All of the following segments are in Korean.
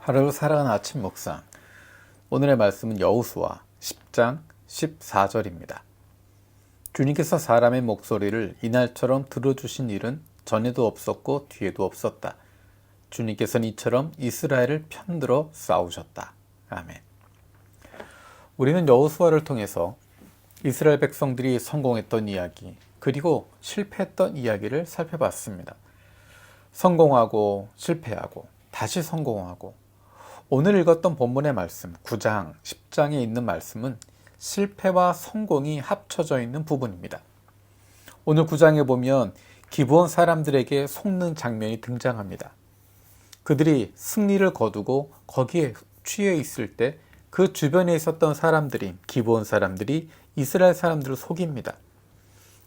하루를 살아가는 아침 묵상. 오늘의 말씀은 여호수아 10장 14절입니다. 주님께서 사람의 목소리를 이날처럼 들어주신 일은 전에도 없었고 뒤에도 없었다. 주님께서는 이처럼 이스라엘을 편들어 싸우셨다. 아멘. 우리는 여호수아를 통해서 이스라엘 백성들이 성공했던 이야기, 그리고 실패했던 이야기를 살펴봤습니다. 성공하고 실패하고 다시 성공하고, 오늘 읽었던 본문의 말씀 9장 10장에 있는 말씀은 실패와 성공이 합쳐져 있는 부분입니다. 오늘 9장에 보면 기브온 사람들에게 속는 장면이 등장합니다. 그들이 승리를 거두고 거기에 취해 있을 때 그 주변에 있었던 사람들이, 기브온 사람들이 이스라엘 사람들을 속입니다.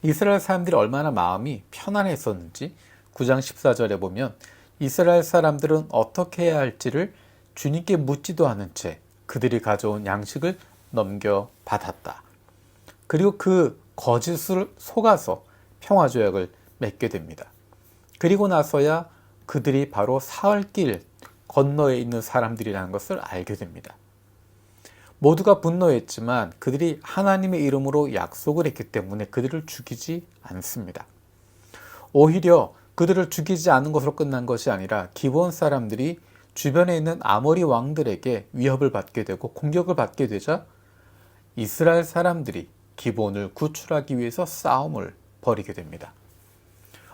이스라엘 사람들이 얼마나 마음이 편안했었는지 9장 14절에 보면 이스라엘 사람들은 어떻게 해야 할지를 주님께 묻지도 않은 채 그들이 가져온 양식을 넘겨받았다. 그리고 그 거짓을 속아서 평화조약을 맺게 됩니다. 그리고 나서야 그들이 바로 사흘길 건너에 있는 사람들이라는 것을 알게 됩니다. 모두가 분노했지만 그들이 하나님의 이름으로 약속을 했기 때문에 그들을 죽이지 않습니다. 오히려 그들을 죽이지 않은 것으로 끝난 것이 아니라 기브온 사람들이 주변에 있는 아모리 왕들에게 위협을 받게 되고 공격을 받게 되자 이스라엘 사람들이 기브온을 구출하기 위해서 싸움을 벌이게 됩니다.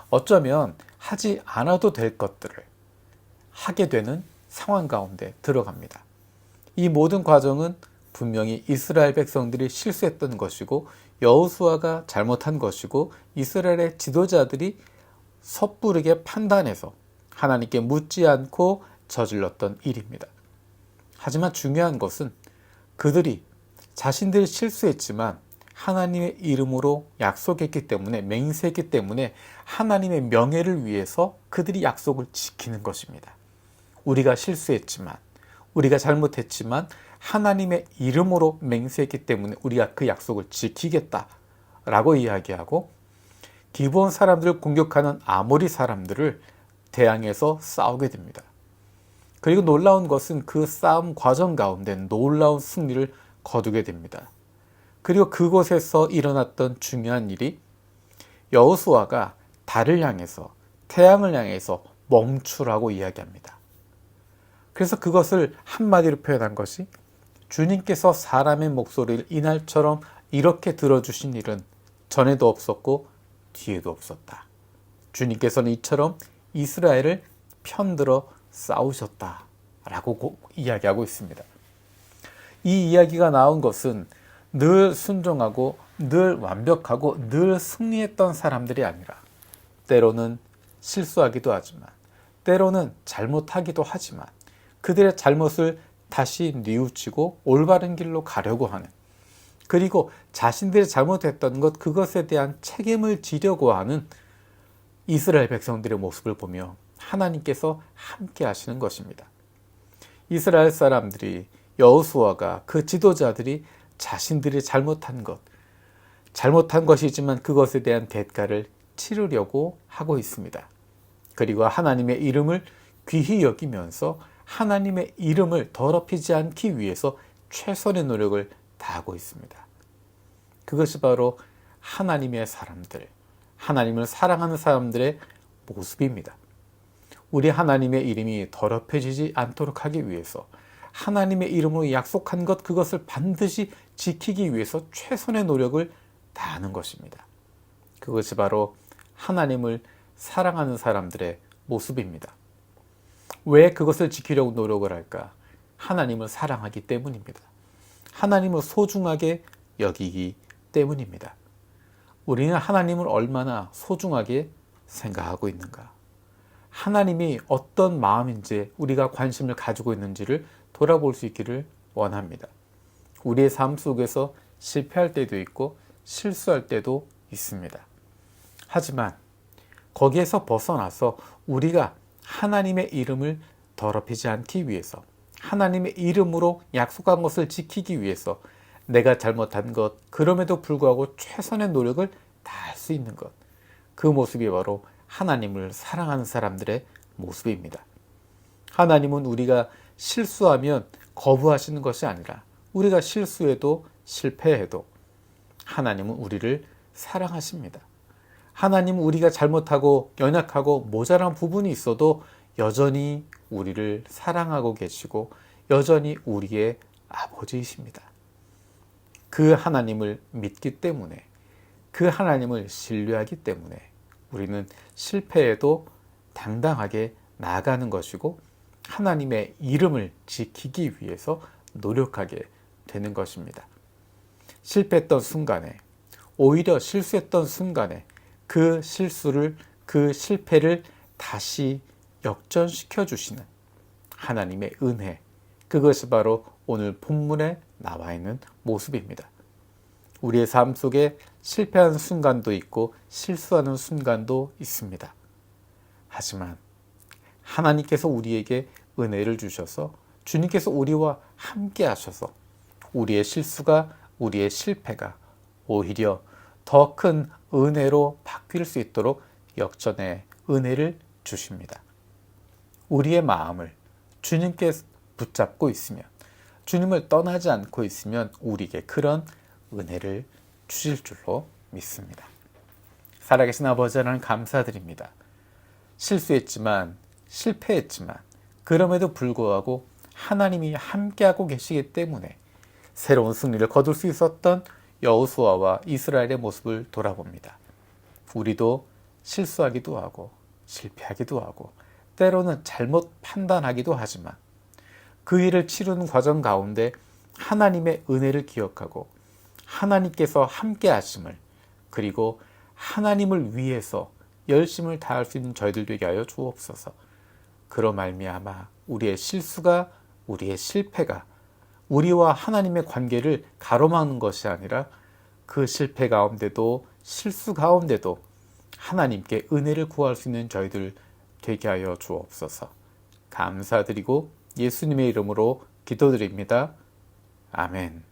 어쩌면 하지 않아도 될 것들을 하게 되는 상황 가운데 들어갑니다. 이 모든 과정은 분명히 이스라엘 백성들이 실수했던 것이고 여호수아가 잘못한 것이고 이스라엘의 지도자들이 섣부르게 판단해서 하나님께 묻지 않고 저질렀던 일입니다. 하지만 중요한 것은 그들이 자신들이 실수했지만 하나님의 이름으로 약속했기 때문에, 맹세했기 때문에 하나님의 명예를 위해서 그들이 약속을 지키는 것입니다. 우리가 실수했지만, 우리가 잘못했지만 하나님의 이름으로 맹세했기 때문에 우리가 그 약속을 지키겠다라고 이야기하고, 기브온 사람들을 공격하는 아모리 사람들을 대항해서 싸우게 됩니다. 그리고 놀라운 것은 그 싸움 과정 가운데 놀라운 승리를 거두게 됩니다. 그리고 그곳에서 일어났던 중요한 일이 여호수아가 달을 향해서, 태양을 향해서 멈추라고 이야기합니다. 그래서 그것을 한마디로 표현한 것이, 주님께서 사람의 목소리를 이날처럼 이렇게 들어주신 일은 전에도 없었고 뒤에도 없었다. 주님께서는 이처럼 이스라엘을 편들어 싸우셨다 라고 이야기하고 있습니다. 이 이야기가 나온 것은 늘 순종하고 늘 완벽하고 늘 승리했던 사람들이 아니라 때로는 실수하기도 하지만, 때로는 잘못하기도 하지만 그들의 잘못을 다시 뉘우치고 올바른 길로 가려고 하는, 그리고 자신들이 잘못했던 것, 그것에 대한 책임을 지려고 하는 이스라엘 백성들의 모습을 보며 하나님께서 함께 하시는 것입니다. 이스라엘 사람들이, 여호수아가, 그 지도자들이 자신들이 잘못한 것이지만 그것에 대한 대가를 치르려고 하고 있습니다. 그리고 하나님의 이름을 귀히 여기면서 하나님의 이름을 더럽히지 않기 위해서 최선의 노력을 다하고 있습니다. 그것이 바로 하나님의 사람들, 하나님을 사랑하는 사람들의 모습입니다. 우리 하나님의 이름이 더럽혀지지 않도록 하기 위해서, 하나님의 이름으로 약속한 것, 그것을 반드시 지키기 위해서 최선의 노력을 다하는 것입니다. 그것이 바로 하나님을 사랑하는 사람들의 모습입니다. 왜 그것을 지키려고 노력을 할까? 하나님을 사랑하기 때문입니다. 하나님을 소중하게 여기기 때문입니다. 우리는 하나님을 얼마나 소중하게 생각하고 있는가? 하나님이 어떤 마음인지, 우리가 관심을 가지고 있는지를 돌아볼 수 있기를 원합니다. 우리의 삶 속에서 실패할 때도 있고 실수할 때도 있습니다. 하지만 거기에서 벗어나서 우리가 하나님의 이름을 더럽히지 않기 위해서, 하나님의 이름으로 약속한 것을 지키기 위해서 내가 잘못한 것, 그럼에도 불구하고 최선의 노력을 다할 수 있는 것, 그 모습이 바로 하나님을 사랑하는 사람들의 모습입니다. 하나님은 우리가 실수하면 거부하시는 것이 아니라 우리가 실수해도 실패해도 하나님은 우리를 사랑하십니다. 하나님은 우리가 잘못하고 연약하고 모자란 부분이 있어도 여전히 우리를 사랑하고 계시고 여전히 우리의 아버지이십니다. 그 하나님을 믿기 때문에, 그 하나님을 신뢰하기 때문에 우리는 실패해도 당당하게 나아가는 것이고 하나님의 이름을 지키기 위해서 노력하게 되는 것입니다. 실패했던 순간에, 오히려 실수했던 순간에 그 실수를, 그 실패를 다시 역전시켜 주시는 하나님의 은혜, 그것이 바로 오늘 본문에 나와 있는 모습입니다. 우리의 삶 속에 실패하는 순간도 있고 실수하는 순간도 있습니다. 하지만 하나님께서 우리에게 은혜를 주셔서 주님께서 우리와 함께 하셔서 우리의 실수가, 우리의 실패가 오히려 더 큰 은혜로 바뀔 수 있도록 역전의 은혜를 주십니다. 우리의 마음을 주님께 붙잡고 있으면, 주님을 떠나지 않고 있으면 우리에게 그런 은혜를 주실 줄로 믿습니다. 살아계신 아버지 하나님 감사드립니다. 실수했지만, 실패했지만 그럼에도 불구하고 하나님이 함께하고 계시기 때문에 새로운 승리를 거둘 수 있었던 여호수아와 이스라엘의 모습을 돌아봅니다. 우리도 실수하기도 하고 실패하기도 하고 때로는 잘못 판단하기도 하지만 그 일을 치르는 과정 가운데 하나님의 은혜를 기억하고 하나님께서 함께 하심을, 그리고 하나님을 위해서 열심을 다할 수 있는 저희들 되게 하여 주옵소서. 그로 말미암아 우리의 실수가, 우리의 실패가 우리와 하나님의 관계를 가로막는 것이 아니라 그 실패 가운데도, 실수 가운데도 하나님께 은혜를 구할 수 있는 저희들 되게 하여 주옵소서. 감사드리고 예수님의 이름으로 기도드립니다. 아멘.